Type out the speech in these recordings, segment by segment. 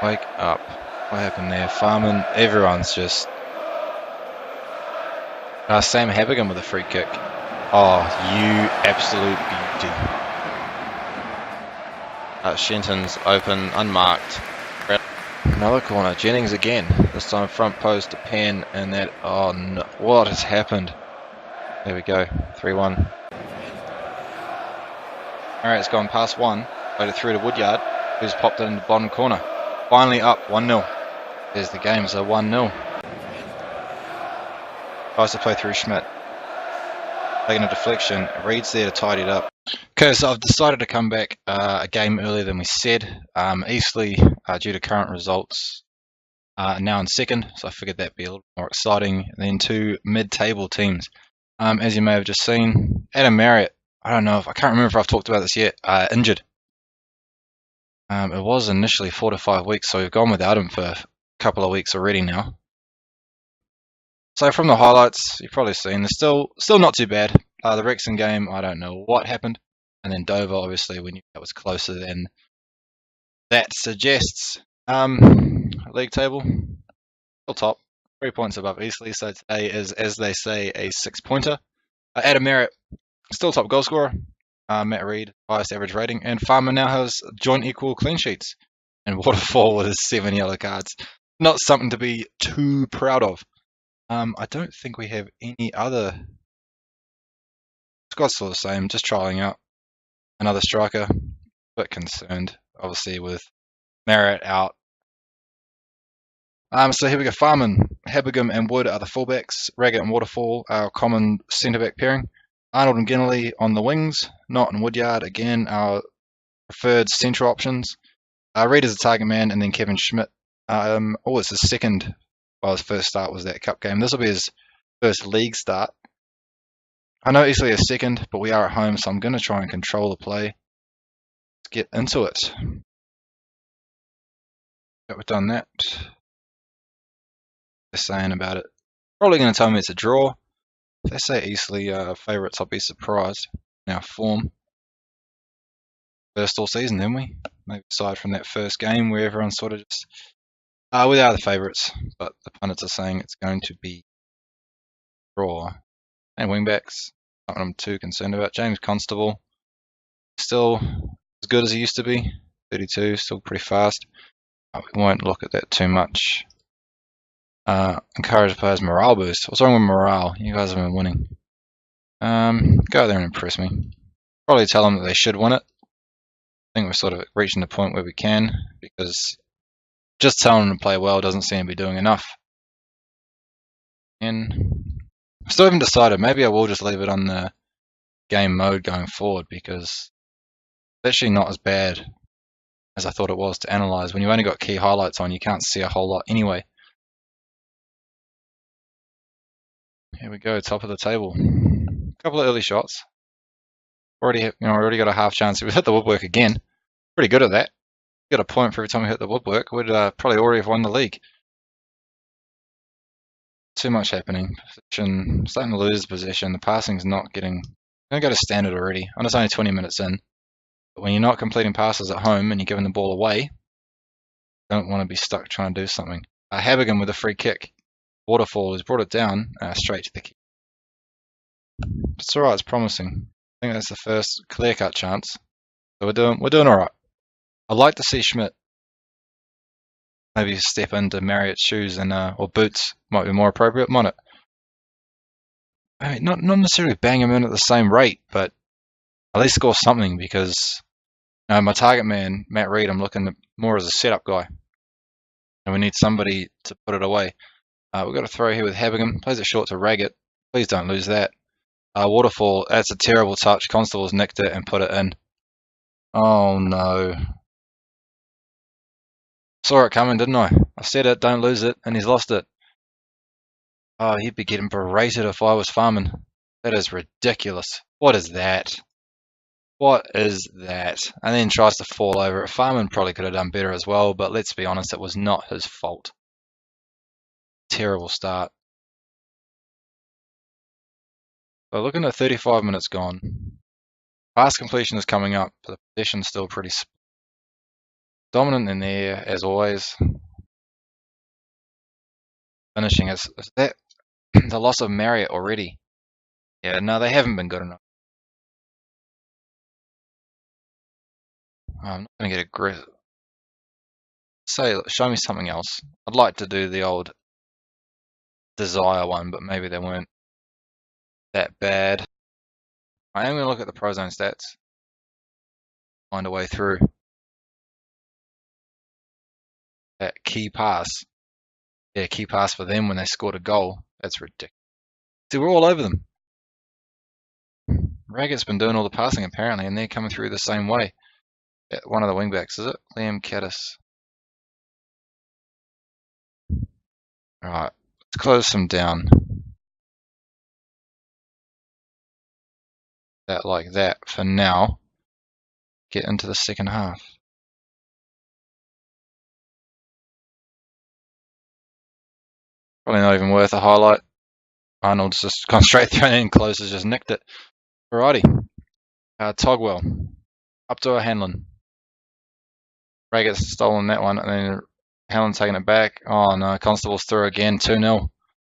Wake up. What happened there? Farming, everyone's just... Sam Habigan with a free kick. Oh, you absolute beauty. Shenton's open, unmarked. Another corner. Jennings again. This time front post to Penn, and that... Oh no. What has happened? There we go. 3-1. Alright, it's gone past one. Played it through to Woodyard, who's popped it in the bottom corner. Finally up, 1-0. There's the game, so 1-0. Tries to play through Schmidt. Taking a deflection. Reed's there to tidy it up. Okay, so I've decided to come back a game earlier than we said. Eastleigh, due to current results, now in second, so I figured that'd be a little more exciting than two mid-table teams. As you may have just seen, Adam Marriott, I can't remember if I've talked about this yet, injured. It was initially 4 to 5 weeks, so we've gone without him for a couple of weeks already now. So from the highlights, you've probably seen, they're still not too bad. The Wrexham game, I don't know what happened. And then Dover, obviously, we knew that was closer than that suggests. League table, still top, 3 points above Eastleigh. So today is, as they say, a 6-pointer. Adam Merritt, still top goal scorer. Matt Reed, highest average rating. And Farmer now has joint equal clean sheets. And Waterfall with his 7 yellow cards. Not something to be too proud of. I don't think we have any other. Squad's still the same, just trialing out another striker. A bit concerned, obviously, with Marriott out. So here we go. Farman, Habigam and Wood are the fullbacks. Raggett and Waterfall are our common centre-back pairing. Arnold and Ginnelly on the wings. Knott and Woodyard, again, our preferred central options. Reed is the target man, and then Kevin Schmidt. It's his second. Well, his first start was that cup game. This will be his first league start. I know Eastleigh is second, but we are at home, so I'm going to try and control the play. Let's get into it. But we've done that. They're saying about it. Probably going to tell me it's a draw. If they say Eastleigh favourites, I'll be surprised. Now form. First all season, didn't we? Maybe aside from that first game where everyone's sort of just... we are the favourites, but the pundits are saying it's going to be draw. And wingbacks, not what I'm too concerned about. James Constable, still as good as he used to be. 32, still pretty fast. We won't look at that too much. Encourage players morale boost. What's wrong with morale? You guys have been winning. Go there and impress me. Probably tell them that they should win it. I think we're sort of reaching the point where we can, because just telling them to play well doesn't seem to be doing enough. And I still haven't decided. Maybe I will just leave it on the game mode going forward, because it's actually not as bad as I thought it was to analyze. When you've only got key highlights on, you can't see a whole lot anyway. Here we go, top of the table. A couple of early shots. Already got a half chance. If we hit the woodwork again, pretty good at that. Got a point for every time we hit the woodwork. We'd probably already have won the league. Too much happening. Position, starting to lose possession. The passing's not getting... I'm going to go to standard already. I know it's only 20 minutes in. But when you're not completing passes at home and you're giving the ball away, you don't want to be stuck trying to do something. Habigan with a free kick. Waterfall has brought it down straight to the kick. It's alright, it's promising. I think that's the first clear-cut chance. So we're doing alright. I'd like to see Schmidt maybe step into Marriott's shoes and or boots might be more appropriate, might it? I mean, not necessarily bang him in at the same rate, but at least score something, because my target man, Matt Reed, I'm looking more as a setup guy. And we need somebody to put it away. We've got a throw here with Habigan. Plays it short to Raggett. Please don't lose that. Waterfall, that's a terrible touch. Constable's nicked it and put it in. Oh no. Saw it coming, didn't I? I said it, don't lose it, and he's lost it. Oh, he'd be getting berated if I was farming. That is ridiculous. What is that? What is that? And then tries to fall over it. Farman probably could have done better as well, but let's be honest, it was not his fault. Terrible start. So looking at 35 minutes gone. Pass completion is coming up, but the possession's still pretty... Dominant in there, as always. Finishing. Is that the loss of Marriott already? Yeah, no, they haven't been good enough. I'm not going to get aggressive. Show me something else. I'd like to do the old Desire one, but maybe they weren't that bad. I am going to look at the Prozone stats. Find a way through. That key pass. Yeah, key pass for them when they scored a goal. That's ridiculous. See, we're all over them. Raggett's been doing all the passing apparently, and they're coming through the same way. One of the wingbacks, is it? Liam Caddis. Alright, let's close them down. That like that for now. Get into the second half. Probably not even worth a highlight. Arnold's just gone straight through and close has just nicked it. Alrighty. Togwell. Up to Hanlon. Raggett's stolen that one, and then Hanlon taking it back. Oh no, Constable's through again, 2-0.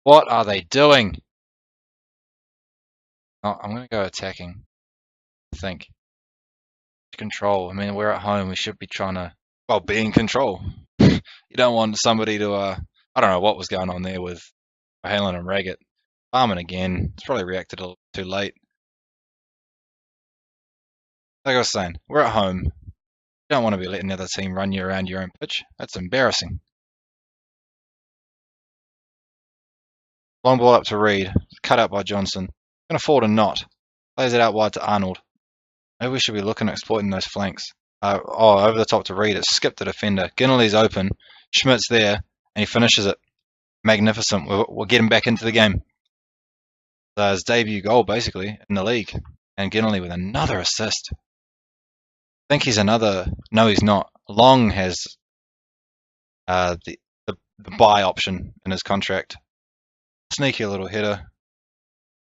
What are they doing? Oh, I'm going to go attacking, I think. Control. I mean, we're at home. We should be trying to, well, be in control. You don't want somebody to, I don't know what was going on there with Hanlon and Raggett. Farman again. It's probably reacted a little too late. Like I was saying, we're at home. You don't want to be letting the other team run you around your own pitch. That's embarrassing. Long ball up to Reed. Cut out by Johnson. Can afford a knot. Plays it out wide to Arnold. Maybe we should be looking at exploiting those flanks. Over the top to Reed. It skipped the defender. Ginnerly's open. Schmidt's there, and he finishes it. Magnificent. We'll get him back into the game. His debut goal, basically, in the league. And Ginnerly with another assist. I think he's another. No, he's not. Long has the buy option in his contract. Sneaky little header,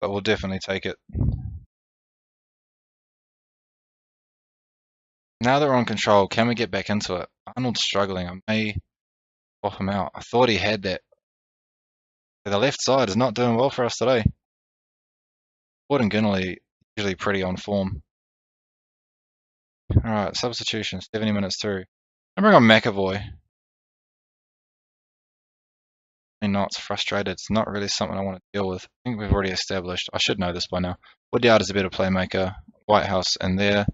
but we'll definitely take it. Now that we're on control, can we get back into it? Arnold's struggling. I may swap him out. I thought he had that. The left side is not doing well for us today. Wood and Ginnerly usually pretty on form. Alright, substitution, 70 minutes through. I bring on McAvoy. Not it's frustrated. It's not really something I want to deal with. I think we've already established. I should know this by now. Woodyard is a better playmaker. Whitehouse in there.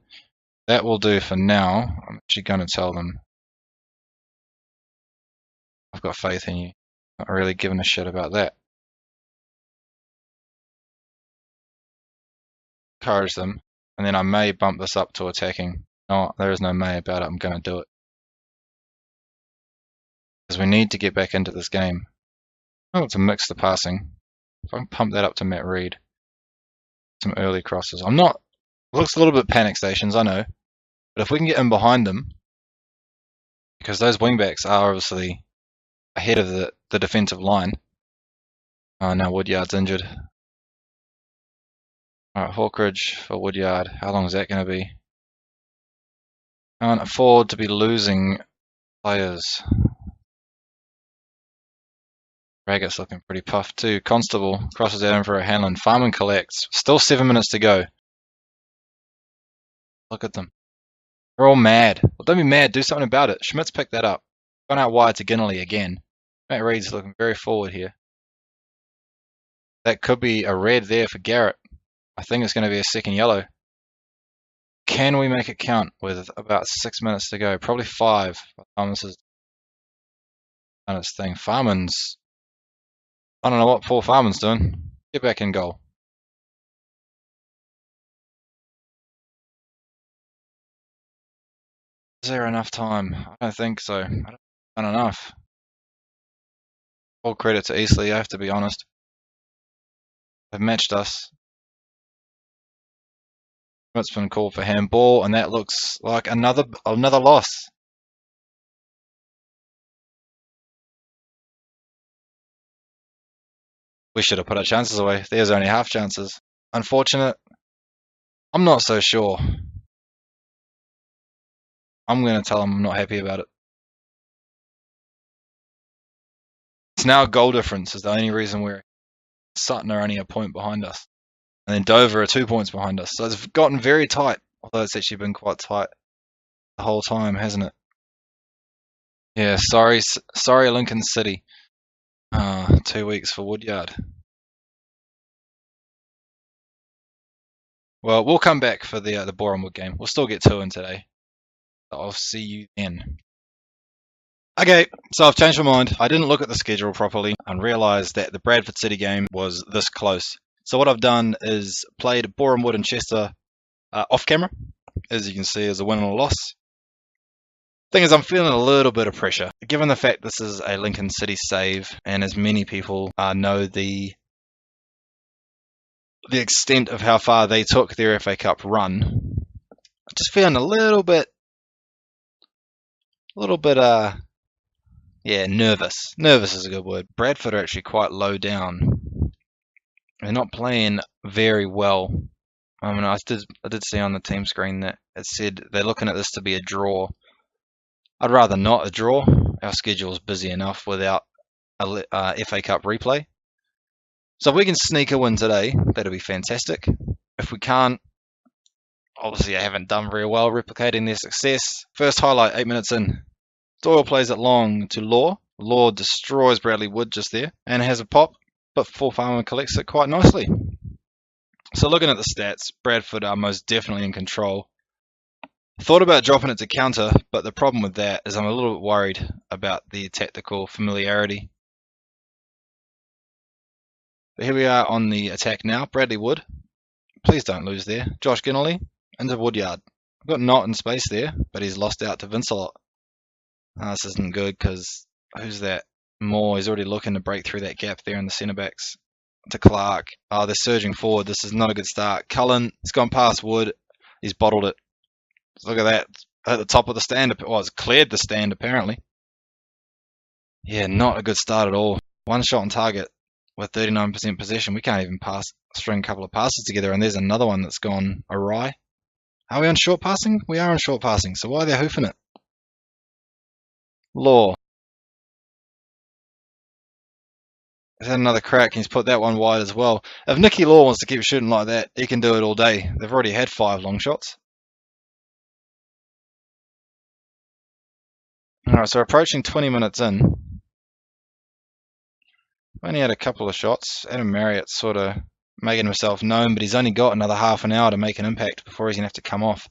That will do for now. I'm actually going to tell them. I've got faith in you. Not really giving a shit about that. Encourage them. And then I may bump this up to attacking. No, there is no may about it. I'm going to do it. Because we need to get back into this game. Oh, to mix the passing. If I can pump that up to Matt Reed. Some early crosses. I'm not. Looks a little bit panic stations, I know. But if we can get in behind them, because those wingbacks are obviously ahead of the defensive line. Oh, now Woodyard's injured. Alright, Hawkridge for Woodyard. How long is that going to be? Can't afford to be losing players. Raggett's looking pretty puffed too. Constable crosses that in for a Hanlon. Farman collects. Still 7 minutes to go. Look at them. They're all mad. Well, don't be mad. Do something about it. Schmidt's picked that up. Gone out wide to Ginnerly again. Matt Reed's looking very forward here. That could be a red there for Garrett. I think it's going to be a second yellow. Can we make it count with about 6 minutes to go? Probably 5. Thomas has done its thing. Farman's. I don't know what poor Farman's doing. Get back in goal. Is there enough time? I don't think so. I don't done enough. All credit to Eastleigh, I have to be honest. They've matched us. It's been called for handball, and that looks like another loss. We should have put our chances away. There's only half chances. Unfortunate. I'm not so sure. I'm going to tell them I'm not happy about it. It's now goal difference is the only reason we're Sutton are only a point behind us. And then Dover are 2 points behind us. So it's gotten very tight, although it's actually been quite tight the whole time, hasn't it? Yeah, sorry Lincoln City. 2 weeks for Woodyard. Well, we'll come back for the Borehamwood game. We'll still get 2 in today. I'll see you then. Okay, so I've changed my mind. I didn't look at the schedule properly and realised that the Bradford City game was this close. So what I've done is played Borehamwood and Chester off camera. As you can see, as a win and a loss. Thing is, I'm feeling a little bit of pressure, given the fact this is a Lincoln City save, and as many people know the extent of how far they took their FA Cup run. I'm just feeling a little bit, yeah, nervous. Nervous is a good word. Bradford are actually quite low down. They're not playing very well. I mean, I did see on the team screen that it said they're looking at this to be a draw. I'd rather not a draw. Our schedule's busy enough without a FA Cup replay. So if we can sneak a win today, that'll be fantastic. If we can't, obviously I haven't done very well replicating their success. First highlight, 8 minutes in. Doyle plays it long to Law. Law destroys Bradley Wood just there and has a pop, but Paul Farmer collects it quite nicely. So looking at the stats, Bradford are most definitely in control. Thought about dropping it to counter, but the problem with that is I'm a little bit worried about the tactical familiarity. But here we are on the attack now. Bradley Wood. Please don't lose there. Josh Ginnelly into Woodyard. I've got Knott in space there, but he's lost out to Vincelot. This isn't good because who's that? Moore. He's already looking to break through that gap there in the centre backs. To Clark. They're surging forward. This is not a good start. Cullen, he's gone past Wood. He's bottled it. Look at that. At the top of the stand. Well, it's cleared the stand apparently. Yeah, not a good start at all. One shot on target with 39% possession. We can't even string a couple of passes together, and there's another one that's gone awry. Are we on short passing? We are on short passing, so why are they hoofing it? Law. He's had another crack, and he's put that one wide as well. If Nicky Law wants to keep shooting like that, he can do it all day. They've already had 5 long shots. Alright, so approaching 20 minutes in. Only had a couple of shots. Adam Marriott's sort of making himself known, but he's only got another half an hour to make an impact before he's going to have to come off.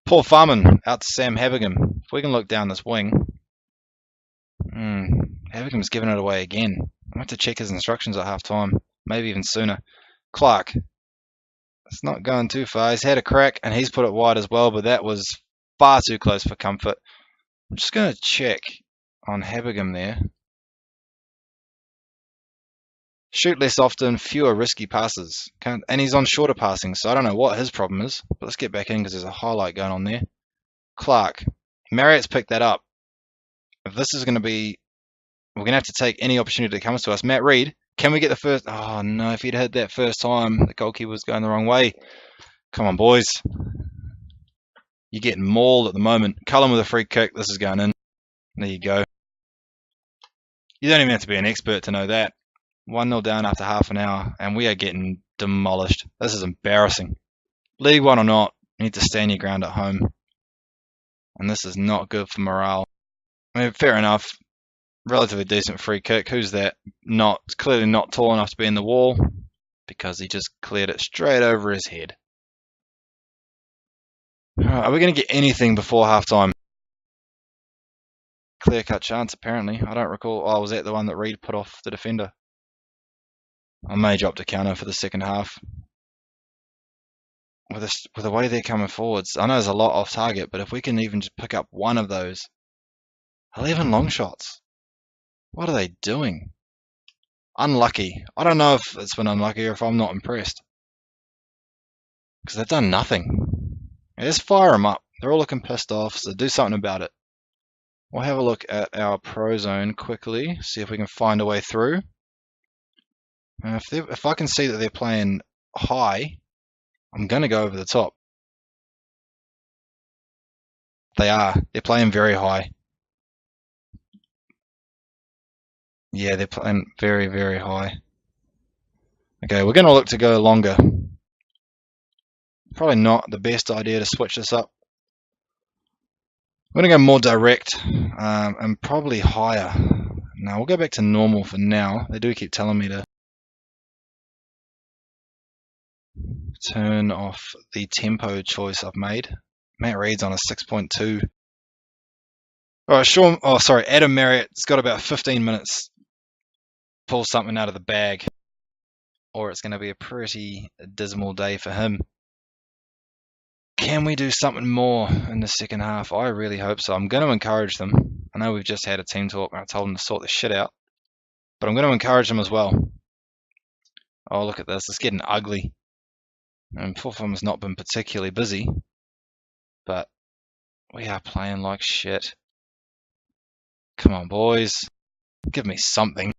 Paul Farman out to Sam Havigham. If we can look down this wing. Havigham's giving it away again. I have to check his instructions at half time, maybe even sooner. Clark. It's not going too far. He's had a crack and he's put it wide as well, but that was far too close for comfort. I'm just going to check on Havigham there. Shoot less often, fewer risky passes. And he's on shorter passing, so I don't know what his problem is. But let's get back in because there's a highlight going on there. Clark. Marriott's picked that up. If this is going to be... We're going to have to take any opportunity that comes to us. Matt Reid, can we get the first... Oh no, if he'd had that first time, the goalkeeper was going the wrong way. Come on, boys. You're getting mauled at the moment. Cullen with a free kick. This is going in. There you go. You don't even have to be an expert to know that. 1-0 down after half an hour, and we are getting demolished. This is embarrassing. League One or not, you need to stand your ground at home. And this is not good for morale. I mean, fair enough. Relatively decent free kick. Who's that? Clearly not tall enough to be in the wall, because he just cleared it straight over his head. Are we going to get anything before half time? Clear-cut chance, apparently. I don't recall. Oh, was that the one that Reid put off the defender? I may drop to counter for the second half. With the way they're coming forwards, I know there's a lot off target, but if we can even just pick up one of those. 11 long shots. What are they doing? Unlucky. I don't know if it's been unlucky or if I'm not impressed. Because they've done nothing. Yeah, just fire them up. They're all looking pissed off, so do something about it. We'll have a look at our pro zone quickly, see if we can find a way through. If I can see that they're playing high, I'm going to go over the top. They are. They're playing very high. Yeah, they're playing very, very high. Okay, we're going to look to go longer. Probably not the best idea to switch this up. We're going to go more direct and probably higher. Now, we'll go back to normal for now. They do keep telling me to turn off the tempo choice I've made. Matt Reed's on a 6.2. Alright, Sean, oh sorry, Adam Marriott's got about 15 minutes to pull something out of the bag, or it's going to be a pretty dismal day for him. Can we do something more in the second half? I really hope so. I'm going to encourage them. I know we've just had a team talk and I told them to sort the shit out, but I'm going to encourage them as well. Oh, look at this. It's getting ugly. And Fulham's not been particularly busy, but we are playing like shit. Come on, boys. Give me something.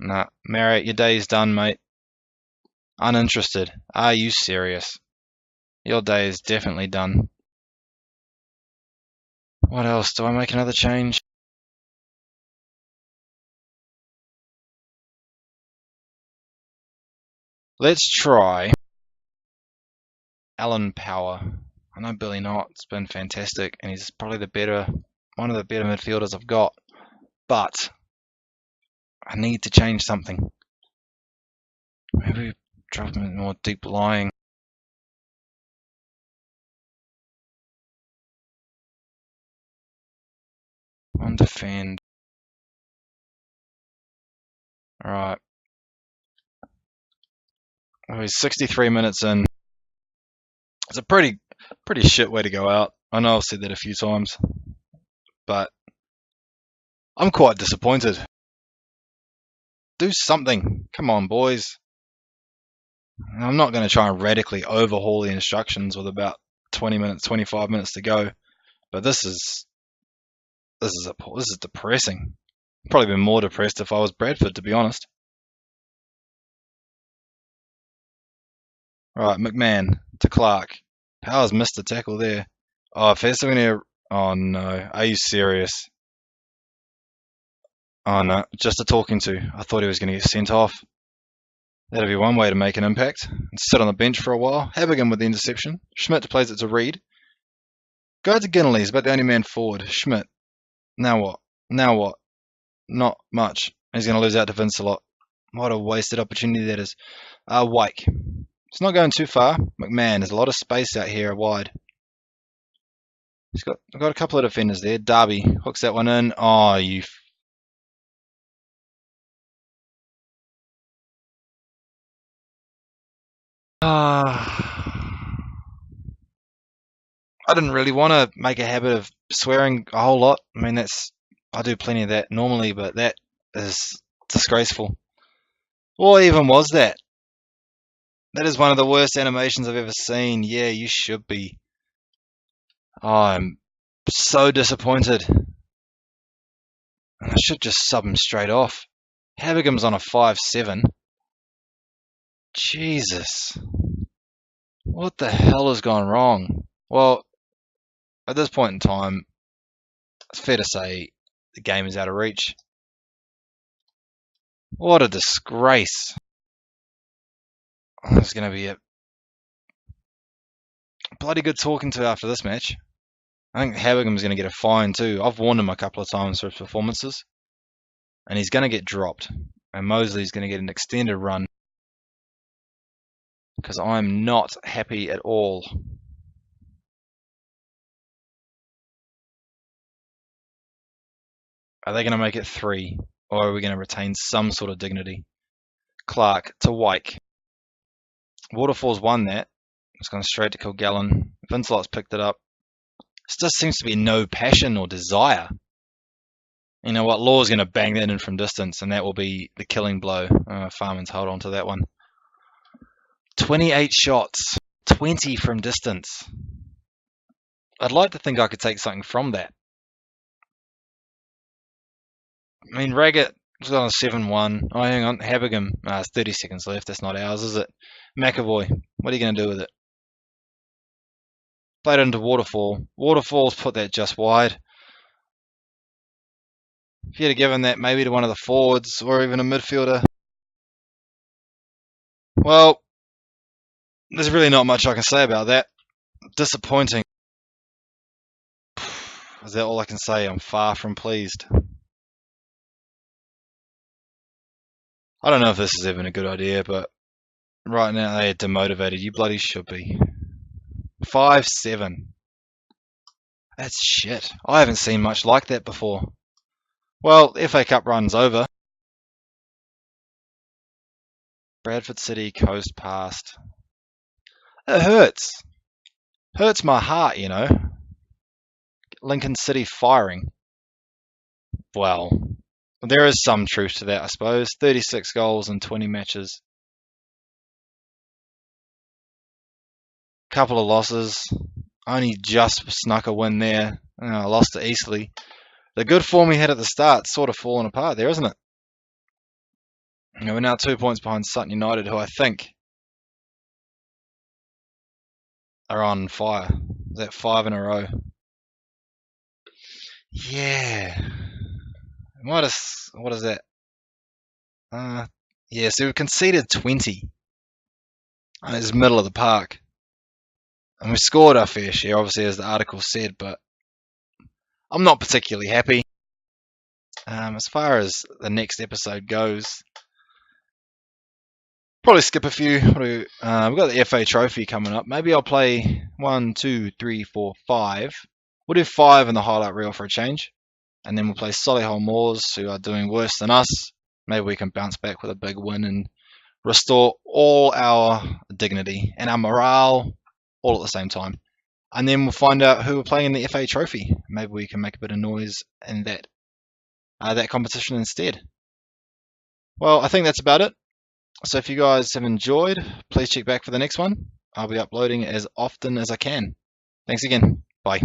Nah, Marriott, your day's done, mate. Uninterested. Are you serious? Your day is definitely done. What else? Do I make another change? Let's try Alan Power. I know Billy Knott's been fantastic, and he's probably one of the better midfielders I've got. But I need to change something. Maybe drop him more deep lying. On defend. Alright. Oh, he's 63 minutes in. It's a pretty shit way to go out. I know I've said that a few times, but I'm quite disappointed. Do something. Come on, boys. I'm not going to try and radically overhaul the instructions with about 20 minutes, 25 minutes to go, but this is depressing. I'd probably been more depressed if I was Bradford, to be honest. Right, McMahon to Clark. Powers missed the tackle there. Oh, Festivania. Oh no, are you serious? Oh no, just a talking to. I thought he was going to get sent off. That'd be one way to make an impact. And sit on the bench for a while. Habigan with the interception. Schmidt plays it to Reed. Go to Ginley, he's about the only man forward. Schmidt. Now what? Now what? Not much. He's going to lose out to Vince a lot. What a wasted opportunity that is. Wyke. It's not going too far. McMahon, there's a lot of space out here wide. He's got a couple of defenders there. Darby hooks that one in. Oh, you. I didn't really want to make a habit of swearing a whole lot. I mean, I do plenty of that normally, but that is disgraceful. Or even was that? That is one of the worst animations I've ever seen. Yeah, you should be. Oh, I'm so disappointed. I should just sub him straight off. Habigam's on a 5-7. Jesus. What the hell has gone wrong? Well, at this point in time, it's fair to say the game is out of reach. What a disgrace. There's going to be a bloody good talking to after this match. I think Habigam's going to get a fine too. I've warned him a couple of times for his performances. And he's going to get dropped. And Mosley's going to get an extended run. Because I'm not happy at all. Are they going to make it 3? Or are we going to retain some sort of dignity? Clark to Wyke. Waterfall's won that. It's gone straight to Kilgallen. Vincelot's picked it up. There just seems to be no passion or desire. You know what? Law's going to bang that in from distance, and that will be the killing blow. Farman's hold on to that one. 28 shots. 20 from distance. I'd like to think I could take something from that. I mean, Raggett It's got a 7-1. Oh, hang on. Habigam. It's 30 seconds left. That's not ours, is it? McAvoy. What are you going to do with it? Played it into Waterfall. Waterfall's put that just wide. If you'd have given that maybe to one of the forwards or even a midfielder, well, there's really not much I can say about that. Disappointing. Is that all I can say? I'm far from pleased. I don't know if this is even a good idea, but right now they are demotivated. You bloody should be. 5-7. That's shit. I haven't seen much like that before. Well, the FA Cup run's over. Bradford City coast past. It hurts. Hurts my heart, you know. Lincoln City firing. Well, there is some truth to that, I suppose. 36 goals in 20 matches. Couple of losses. Only just snuck a win there. Lost to Eastleigh. The good form we had at the start sort of fallen apart there, isn't it? We're now 2 points behind Sutton United, who I think are on fire. Is that 5 in a row? Yeah. What is that? Yeah, so we've conceded 20. And it's middle of the park. And we've scored our fair share, obviously, as the article said, but I'm not particularly happy. As far as the next episode goes, probably skip a few. We've got the FA Trophy coming up. Maybe I'll play 1, 2, 3, 4, 5. We'll do 5 in the highlight reel for a change. And then we'll play Solihull Moors, who are doing worse than us. Maybe we can bounce back with a big win and restore all our dignity and our morale all at the same time. And then we'll find out who we're playing in the FA Trophy. Maybe we can make a bit of noise in that competition instead. Well, I think that's about it. So if you guys have enjoyed, please check back for the next one. I'll be uploading as often as I can. Thanks again. Bye.